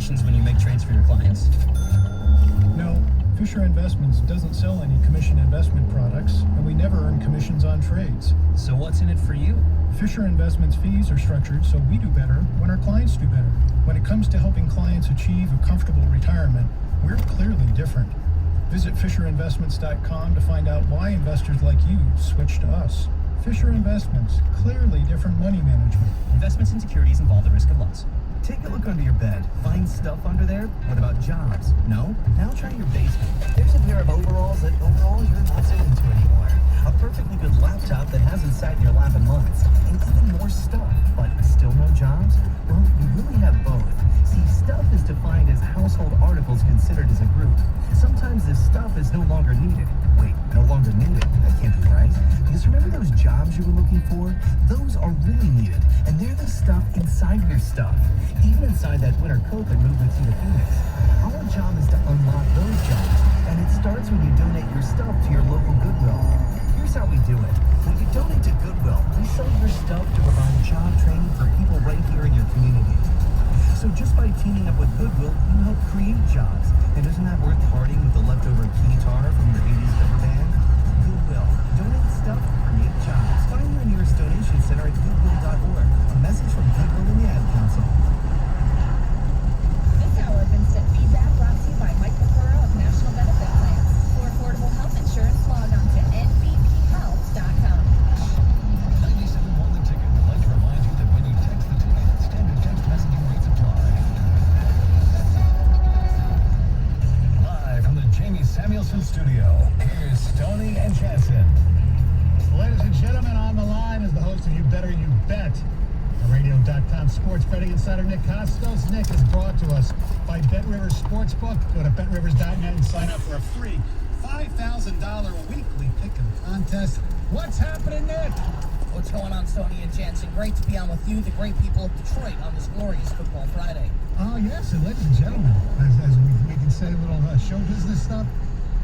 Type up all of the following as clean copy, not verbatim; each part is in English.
commissions when you make trades for your clients? No, Fisher Investments doesn't sell any commission investment products, and we never earn commissions on trades. So what's in it for you? Fisher Investments fees are structured so we do better when our clients do better. When it comes to helping clients achieve a comfortable retirement, we're clearly different. Visit FisherInvestments.com to find out why investors like you switch to us. Fisher Investments, clearly different money management. Investments in securities involve the risk of loss. Take a look under your bed. Find stuff under there? What about jobs? No? Now try your basement. There's a pair of overalls that you're not so into anymore. A perfectly good laptop that hasn't sat in your lap in months. And even more stuff. But still no jobs? Well, you really have both. See, stuff is defined as household articles considered as a group. Sometimes this stuff is no longer needed. Wait, no longer needed? That can't be right. Because remember those jobs you were looking for? Those are really needed. And they're the stuff inside your stuff. Even inside that winter coat that moved with you to Phoenix. Our job is to unlock those jobs. And it starts when you donate your stuff to your local Goodwill. Here's how we do it. When you donate to Goodwill, we sell your stuff to provide job training for people right here in your community. So just by teaming up with Goodwill, you help create jobs. And isn't that worth partying with the leftover guitar from your 80s cover band? Goodwill. Donate stuff, create jobs. Find your nearest donation center at goodwill.org. A message from Goodwill and the Ad Council. This hour of instant feedback brought to you by Mike McClure of National Benefit Plans. For affordable health insurance, log on to nbphealth.com. 97.1 The Ticket would like to remind you that when you text the ticket, standard text messaging rates apply. Live from the Jamie Samuelson studio, here's Stoney and Jansen. Ladies and gentlemen, on the line is the host of You Better You Bet, a Radio.com sports betting insider Nick Costos. Nick is brought to us by BetRivers Sportsbook. Go to betrivers.net and sign up for a free $5,000 weekly pick 'em contest. What's happening, Nick? What's going on, Stoney and Jansen? Great to be on with you, the great people of Detroit, on this glorious Football Friday. Oh, yes, and ladies and gentlemen, as we can say a little show business stuff,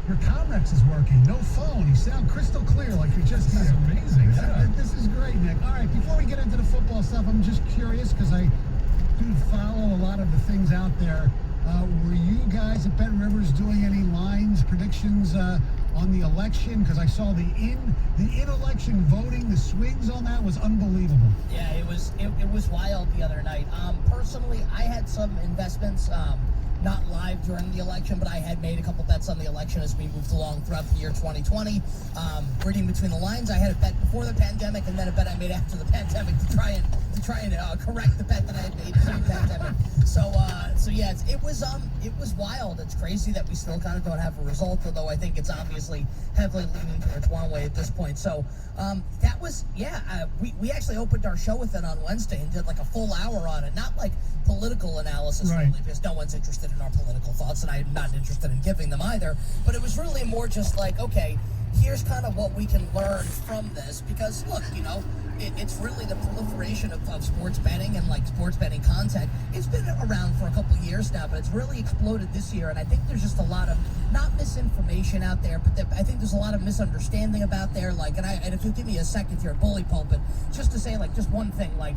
your Comrex is working. No phone. You sound crystal clear like you're just here. That's amazing. Yeah. This is great, Nick. All right, before we get into the football stuff, I'm just curious because I do follow a lot of the things out there. Were you guys at Bet Rivers doing any lines, predictions on the election? Because I saw the in-election voting, the swings on that was unbelievable. Yeah, it was wild the other night. Personally, I had some investments, not live during the election, but I had made a couple bets on the election as we moved along throughout the year 2020. Reading between the lines, I had a bet before the pandemic, and then a bet I made after the pandemic to try and correct the bet that I had made pre-pandemic. So yeah, it was wild. It's crazy that we still kind of don't have a result, although I think it's obviously heavily leaning towards one way at this point. So that was, we actually opened our show with it on Wednesday and did like a full hour on it, not like political analysis, right, really, because no one's interested in our political thoughts, and I'm not interested in giving them either. But it was really more just like, okay, here's kind of what we can learn from this, because look, it's really the proliferation of sports betting and like sports betting content. It's been around for a couple years now, but it's really exploded this year. And I think there's just a lot of, not misinformation out there, but I think there's a lot of misunderstanding about there. Like, and if you give me a second here, bully pulpit, just to say like just one thing, like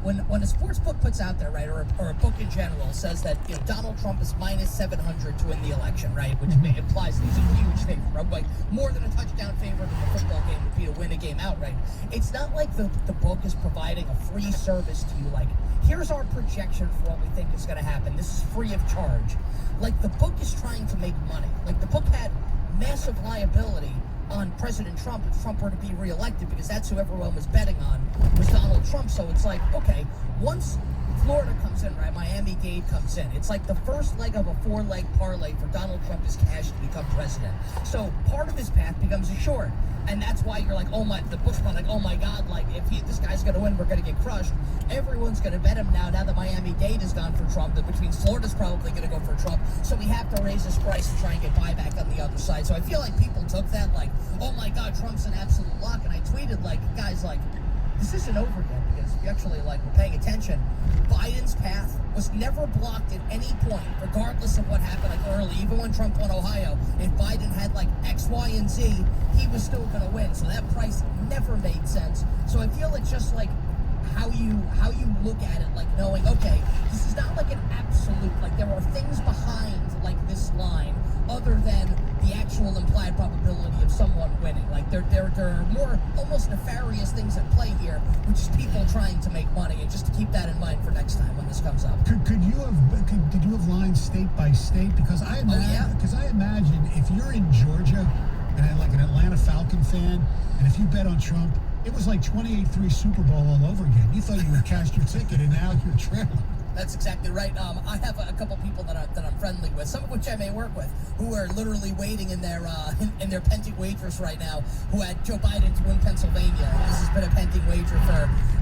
when a sports book puts out there, right, or a book in general says that Donald Trump is minus 700 to win the election, right, which implies he's a huge favorite, right? Like more than a touchdown favorite in a football game would be to win a game outright. It's not like the book is providing a free service to you, like, here's our projection for what we think is going to happen. This is free of charge. Like, the book is trying to make money. Like, the book had massive liability on President Trump if Trump were to be reelected, because that's who everyone was betting on, was Donald Trump. So it's like, okay, once Florida comes in, right, Miami-Dade comes in, it's like the first leg of a 4-leg parlay for Donald Trump is cash to become president. So part of his path becomes assured. And that's why you're like, the book's like, oh my God, like, if this guy's going to win, we're going to get crushed. Everyone's going to bet him now that Miami-Dade has gone for Trump, that which means Florida's probably going to go for Trump. So we have to raise his price to try and get buyback on the other side. So I feel like people took that like, oh my God, Trump's an absolute lock. And I tweeted like, guys, like, this isn't over yet, because if you actually like were paying attention, Biden's path was never blocked at any point, regardless of what happened like early. Even when Trump won Ohio, if Biden had like X, Y, and Z, he was still going to win. So that price never made sense. So I feel it's just like how you look at it, like knowing, okay, this is not like an absolute like there are things behind like this line other than the actual implied probability of someone winning. Like there are more almost nefarious things at play here, which is people trying to make money, and just to keep that in mind for next time when this comes up. Did you have lines state by state? Because I imagine if you're in Georgia and like an Atlanta Falcon fan, and if you bet on Trump, it was like 28-3 Super Bowl all over again. You thought you would cash your ticket, and now you're trailing. That's exactly right. I have a couple people that I'm friendly with, some of which I may work with, who are literally waiting in their pending wagers right now, who had Joe Biden to win Pennsylvania. This has been a pending wager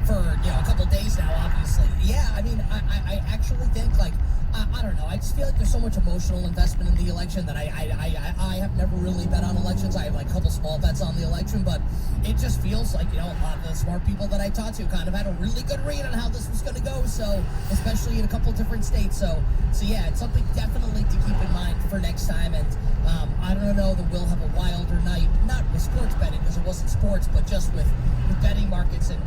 for a couple days now, obviously. Yeah, I mean, I actually think, like, I don't know. I just feel like there's so much emotional investment in the election that I have never really bet on elections. I have like a couple small bets on the election, but it just feels like, a lot of the smart people that I talked to kind of had a really good read on how this was going to go. So, especially in a couple different states. So yeah, it's something definitely to keep in mind for next time. And I don't know that we'll have a wilder night, not with sports betting because it wasn't sports, but just with betting markets in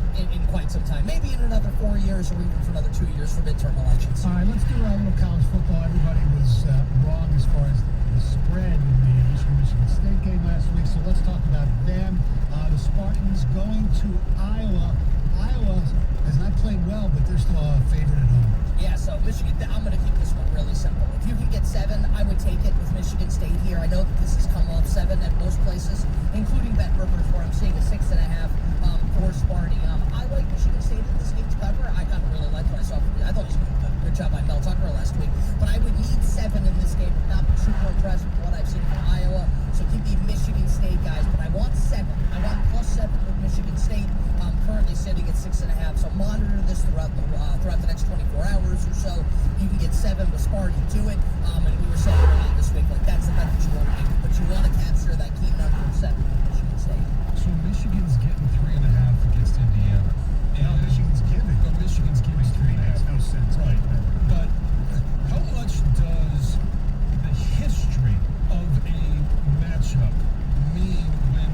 quite some time. Maybe in another 4 years or even for another 2 years for midterm elections. All right, let's do a little college football. Everybody was wrong as far as the spread in the Michigan State game last week, so let's talk about them. The Spartans going to Iowa. Iowa has not played well, but they're still a favorite at home. Yeah, so Michigan, I'm going to keep this one really simple. If you can get 7, I would take it with Michigan State here. I know that this has come off 7 at most places, including Bet Rivers, where I'm seeing a 6.5 for Sparty. I like Michigan State in this game to cover. I kind of really liked myself. I thought it was a good job by Mel Tucker last week. But I would need 7 in this game. Not super impressed with what I've seen from Iowa. So give me Michigan State, guys. But I want 7. I want +7 with Michigan State. I'm currently sitting at 6.5. So monitor this throughout the next 24 hours or so. You can get 7 with Sparty. Do it. And we were saying earlier this week, like that's the bet that you want to make. But you want to capture that key number of 7 with Michigan State. So Michigan's getting 3.5 against Indiana. No, Michigan's giving. But Michigan's giving 3.5. Makes no sense. Right. But how much does the history of a matchup mean when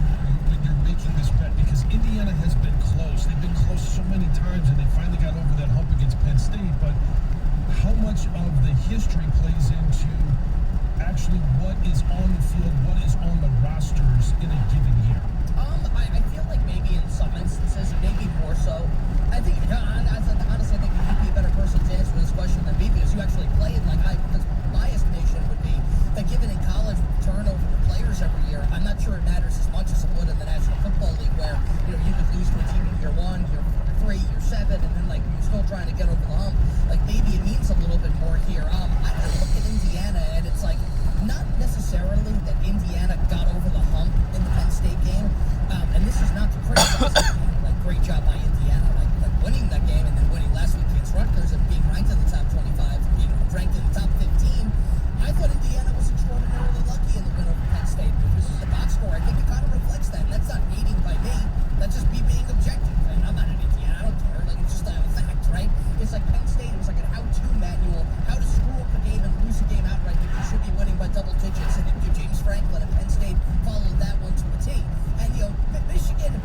you're making this bet? Because Indiana has been close. They've been close so many times, and they finally got over that hump against Penn State. But how much of the history plays into actually what is on the field, what is on the rosters in a given year? I feel like maybe in some instances, maybe more so. I think, honestly, I think you'd be a better person to answer this question than me because you actually played. Because my estimation would be that given in college turnover of players every year, I'm not sure it matters as much as it would in the National Football League where, you could lose to a team in year 1, year 3, year 7, and then you're still trying to get over the hump. Maybe it means a little bit more here. I look at Indiana and it's not necessarily that Indiana got over the hump in the Penn State game. And this is not to criticize Indiana. Great job by Indiana. Winning that game and then winning last week against Rutgers and being ranked in the top 25 and being ranked in the top 15. I thought Indiana was extraordinarily lucky in the win over Penn State. If this is the box score, I think it kind of reflects that. And that's not hating by me. That's just me being objective. And I'm not an Indiana. I don't care. It's just a fact, right? It's like Penn State. It was like an how-to manual, how to screw up a game and lose a game outright that you should be winning by double digits. And James Franklin and Penn State followed that one to a T. And, Michigan,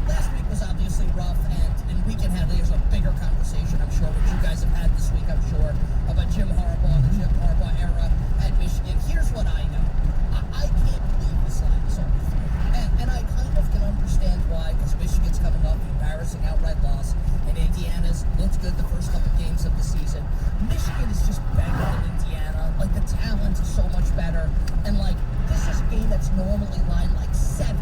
last week was obviously rough, and we can have, there's a bigger conversation, I'm sure, which you guys have had this week, I'm sure, about Jim Harbaugh, the Jim Harbaugh era at Michigan. Here's what I know. I can't believe this line is only 3. And I kind of can understand why, because Michigan's coming off an embarrassing outright loss, and Indiana's looked good the first couple games of the season. Michigan is just better than Indiana. The talent is so much better. And, this is a game that's normally lined 7.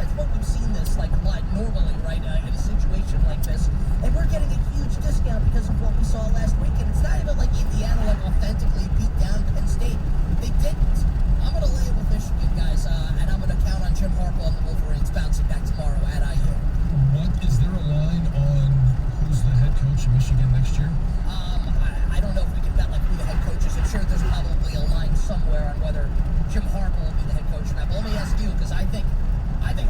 That's what we've seen this line normally, right, in a situation like this. And we're getting a huge discount because of what we saw last week. And it's not even like Indiana authentically beat down Penn State. They didn't. I'm going to lay it with Michigan, guys, and I'm going to count on Jim Harbaugh and the Wolverines bouncing back tomorrow at IU. Is there a line on who's the head coach of Michigan next year? I don't know if we can bet who the head coach is. I'm sure there's probably a line somewhere on whether Jim Harbaugh will be the head coach or not. But let me ask you, because I think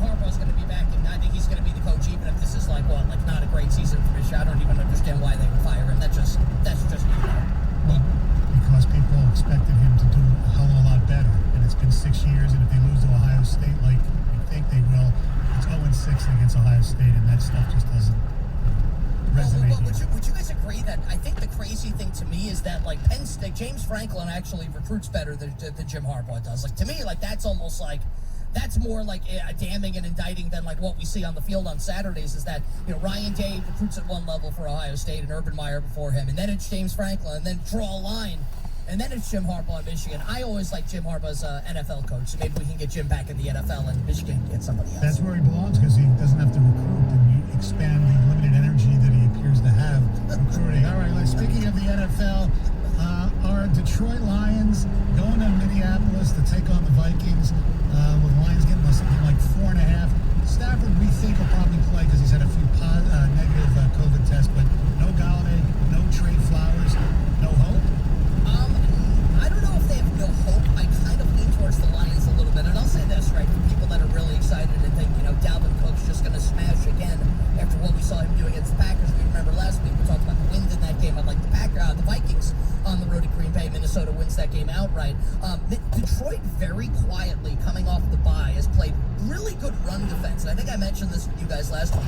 Harbaugh's going to be back, and I think he's going to be the coach, even if this is not a great season for Michigan. I don't even understand why they would fire him. That's just me. Well, because people expected him to do a hell of a lot better, and it's been 6 years, and if they lose to Ohio State like we think they will, it's 0-6 against Ohio State, and that stuff just doesn't. resonate. Would you guys agree that I think the crazy thing to me is that like Penn State, James Franklin actually recruits better than Jim Harbaugh does. Like to me, like that's almost like that's more like damning and indicting than like what we see on the field on Saturdays. Is that Ryan Day recruits at one level for Ohio State and Urban Meyer before him, and then it's James Franklin, and then draw a line. And then it's Jim Harbaugh in Michigan. I always like Jim Harbaugh's NFL coach, so maybe we can get Jim back in the NFL and Michigan can get somebody else. That's where he belongs because he doesn't have to recruit and you expand the limited energy that he appears to have recruiting. All right, speaking of the NFL, our Detroit Lions going to Minneapolis to take on the Vikings with the Lions getting something like 4.5. Stafford, we think, will probably play because he's had a few negative COVID tests, but no Galladay, no Trey Flowers, no hope. I don't know if they have no hope. I kind of lean towards the Lions a little bit. And I'll say this, right, for people that are really excited and think, Dalvin Cook's just going to smash again after what we saw him do against the Packers. We remember last week we talked about the wins in that game. I'd like the Vikings on the road at Green Bay. Minnesota wins that game outright. Detroit very quietly coming off the bye has played really good run defense. And I think I mentioned this with you guys last week.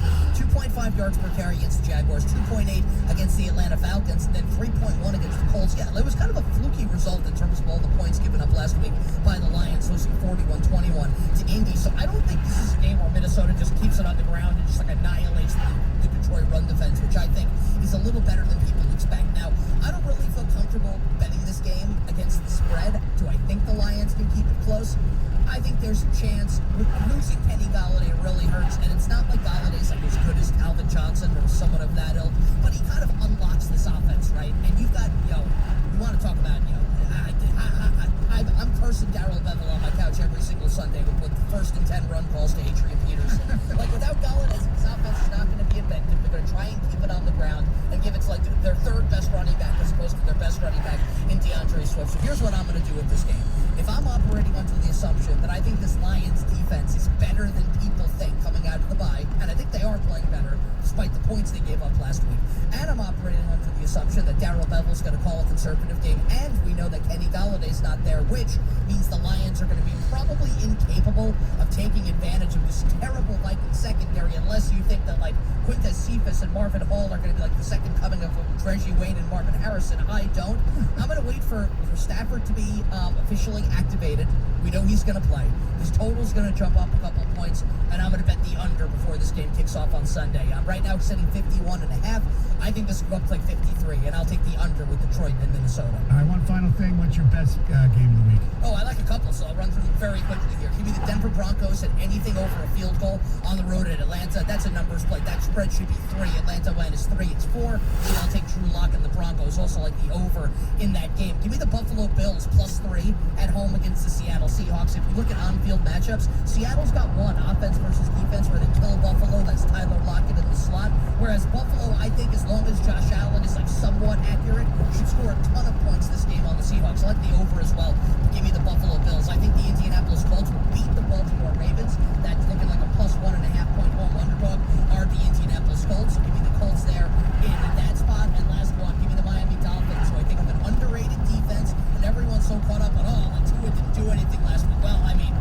2.5 yards per carry against the Jaguars, 2.8 against the Atlanta Falcons, and then 3.1 against the Colts. Yeah, it was kind of a fluky result in terms of all the points given up last week by the Lions, losing 41-21 to Indy. So I don't think this is a game where Minnesota just keeps it on the ground and just like annihilates the Detroit run defense, which I think is a little better than people expect. Now, I don't really feel comfortable betting this game against the spread. Do I think the Lions can keep it close? I think there's a chance. Losing Kenny Galladay really hurts, and it's not like Galladay's like as good as Calvin Johnson or someone of that ilk, but he kind of unlocks this offense, right? And you've got, you want to talk about, I'm cursing Darrell Bevel on my couch every single Sunday with first and 10 run calls to Adrian Peterson. Like without Galladay, this offense is not going to be effective. They're going to try and keep it on the ground and give it to like their third best running back as opposed to their best running back in DeAndre Swift. So here's what I'm going to do with this game. If I'm operating under the assumption that I think this Lions defense is better than people think coming out of the bye, and I think they are playing better despite the points they gave up last week, and I'm operating under the assumption that Darrell Bevel's going to call a conservative game, and we know that Kenny Galladay's not there, which means the Lions are going to be probably incapable of taking advantage of this terrible Vikings secondary unless you think that like Quintez Cephas and Marvin Hall are going to be like the second coming of Reggie Wayne and Marvin Harrison. I don't. I'm going to wait for Stafford to be officially activated. We know he's going to play. His total's going to jump up a couple of points, and I'm going to bet the under before this game kicks off on Sunday. Right now, it's sitting 51.5. I think this will go up to like 53, and I'll take the under with Detroit and Minnesota. All right, one final thing. What's your best game of the week? Oh, I like a couple, so I'll run through them very quickly here. Give me the Denver Broncos at anything over a field goal on the road at Atlanta. That's a numbers play. That spread should be 3. Atlanta minus 3. It's 4. And I'll take Drew Lock and the Broncos. Also like the over in that game. Give me the Buffalo Bills plus 3 at home against the Seattle Seahawks. If you look at on-field matchups, Seattle's got one offense versus defense where they kill Buffalo. That's Tyler Lockett in the slot. Whereas Buffalo, I think as long as Josh Allen is like somewhat accurate, should score a ton of points this game on the Seahawks. I like the over as well. Give me the Buffalo Bills. I think the Indianapolis Colts will beat the Baltimore Ravens. That's looking like a plus 1.5 point home underdog are the Indianapolis Colts. So give me the Colts there in that spot. And last one, give me the Miami Dolphins, who I think have an underrated defense. And everyone's so caught up on, like Tua didn't do anything last week. Well, I mean,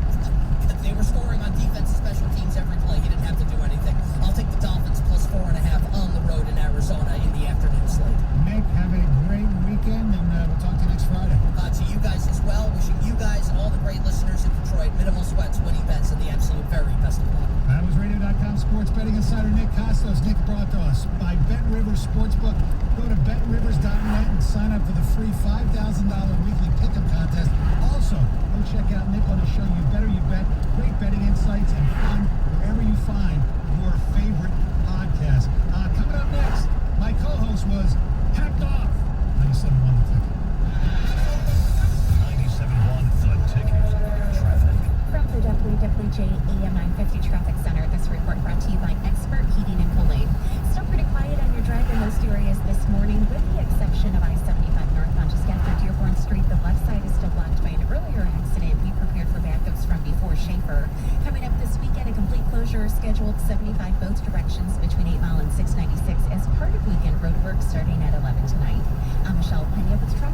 they were scoring on defense and special teams every play. He didn't have to do anything. I'll take the Dolphins plus 4.5 on the road in Arizona in the afternoon slate. Nick, have a great weekend, and we'll talk to you next Friday. To you guys as well. Wishing you guys and all the great listeners in Detroit minimal sweats, winning bets, and the absolute very best of luck. That was Radio.com sports betting insider Nick Costos. Nick brought to us by BetRivers Sportsbook. Go to BetRivers.net and sign up for the free $5,000 weekly pick'em contest. Also, go check out Nick on his show, You Better You Bet. Great betting insights and fun wherever you find your favorite podcast. Coming up next, my co-host was hacked off. 97.1 The Ticket. 97.1 The Ticket. Traffic. From the WWJ AM 950 Traffic Center, this report brought to you by Expert Heating and Cooling. Still pretty quiet on your drive in most areas this morning, with the exception of I-75 northbound just after Dearborn Street. The left side is still blocked by an earlier accident. Be prepared for backups from before Schaefer. Coming up this weekend, a complete closure is scheduled 75 both directions between 8 Mile and 696 as part of weekend road work starting at 11 tonight. I'm Michelle Pena with traffic.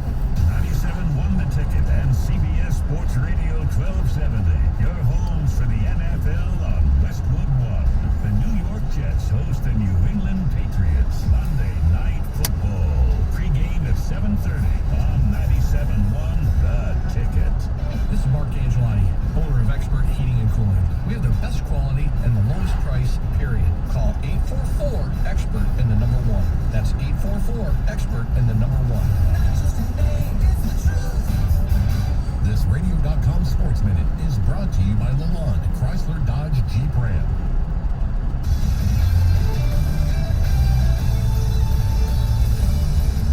Jeep Ram.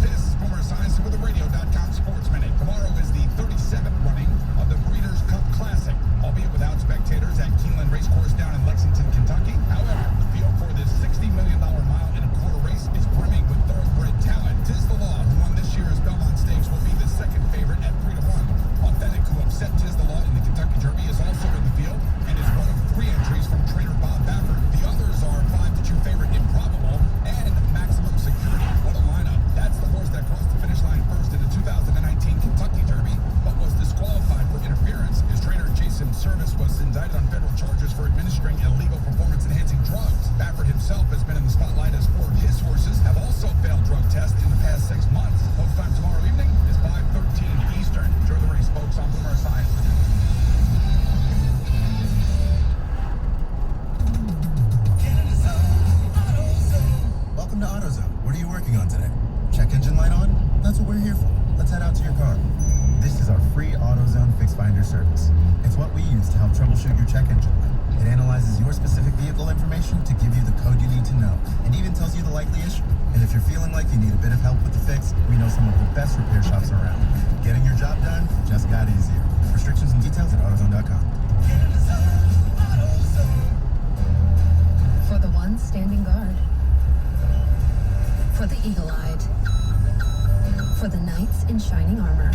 This is Boomer Esiason with the Radio.com Sports Minute. Tomorrow is the 37th running of the Breeders' Cup Classic, albeit without spectators at Keeneland Racecourse down in Lexington, Kentucky. However, the field for this $60 million mile and a quarter race is brimming with thoroughbred talent. Tiz the Law, who won this year's Belmont Stakes, will be the second favorite at 3-1. Authentic, who upset Tiz the Law in the Kentucky Derby, is also in the field and is one of 3 entries from trainer Bob Baffert. The others are 5-2 favorite Improbable and Maximum Security. What a lineup. That's the horse that crossed the finish line first in the 2019 Kentucky Derby, but was disqualified for interference. His trainer, Jason Service, was indicted on federal charges for administering illegal performance-enhancing drugs. Baffert himself has been in the spotlight as 4 of his horses have also failed drug tests in the past 6 months. Post time tomorrow evening is 5:13 Eastern. Enjoy the race, folks. I'm Boomer Esiason. Welcome to AutoZone. What are you working on today? Check engine light on? That's what we're here for. Let's head out to your car. This is our free AutoZone Fix Finder service. It's what we use to help troubleshoot your check engine light. It analyzes your specific vehicle information to give you the code you need to know, and even tells you the likely issue. And if you're feeling like you need a bit of help with the fix, we know some of the best repair shops around. Getting your job done just got easier. Restrictions and details at AutoZone.com. For the ones standing guard. For the eagle-eyed. For the knights in shining armor.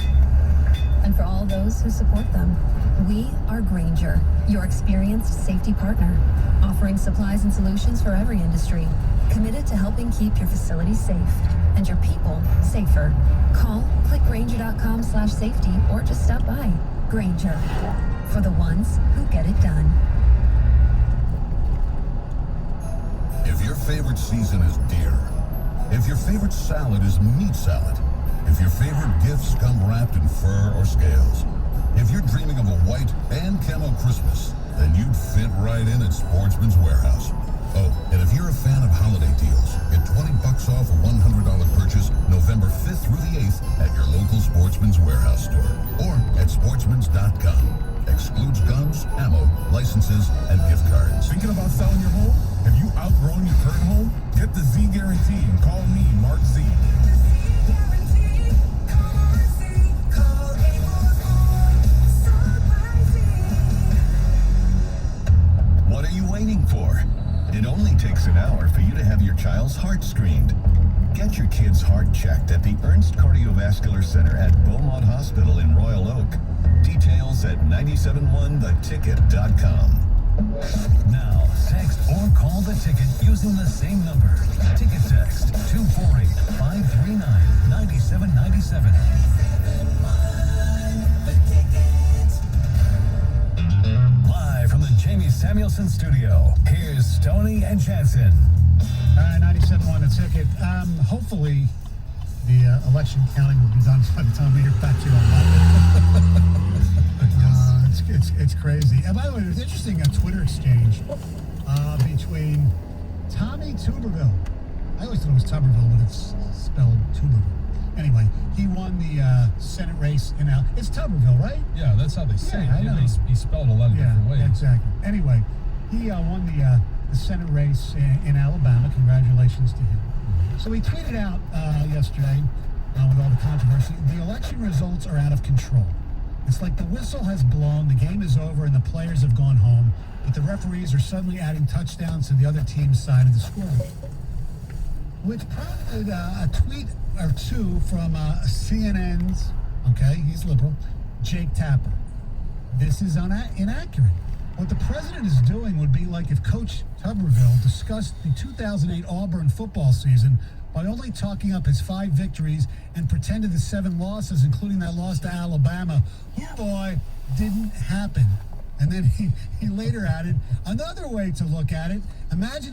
And for all those who support them. We are Grainger, your experienced safety partner, offering supplies and solutions for every industry, committed to helping keep your facilities safe and your people safer. Call, click Grainger.com/safety, or just stop by. Grainger, for the ones who get it done. If your favorite season is deer, if your favorite salad is meat salad, if your favorite gifts come wrapped in fur or scales, if you're dreaming of a white and camo Christmas, then you'd fit right in at Sportsman's Warehouse. Oh, and if you're a fan of holiday deals, get $20 off a $100 purchase November 5th through the 8th at your local Sportsman's Warehouse store or at sportsmans.com. Excludes guns, ammo, licenses, and gift cards. Thinking about selling your home? Have you outgrown your current home? Get the Z Guarantee and call me, Mark Z. What are you waiting for? It only takes an hour for you to have your child's heart screened. Get your kid's heart checked at the Ernst Cardiovascular Center at Beaumont Hospital in Royal Oak. Details at 971theticket.com. Now, text or call the ticket using the same number. Ticket text 248-539-9797. Live from the Jamie Samuelson studio, here's Stoney and Jansen. All right, 97.1 The Ticket. Hopefully, the election counting will be done by the time we get back here on Monday. It's crazy. And by the way, there's an interesting Twitter exchange between Tommy Tuberville. I always thought it was Tuberville, but it's spelled Tuberville. Anyway, he won the Senate race in It's Tuberville, right? Yeah, that's how they say it. I know. He spelled a lot of different ways. Exactly. Anyway, he won the Senate race in Alabama. Congratulations to him. So he tweeted out yesterday, with all the controversy, the election results are out of control. It's like the whistle has blown, the game is over, and the players have gone home, but the referees are suddenly adding touchdowns to the other team's side of the scoreboard. Which prompted a tweet or two from CNN's, he's liberal, Jake Tapper. This is inaccurate. What the president is doing would be like if Coach Tuberville discussed the 2008 Auburn football season by only talking up his 5 victories and pretended the 7 losses, including that loss to Alabama, boy, didn't happen. And then he later added, another way to look at it, imagine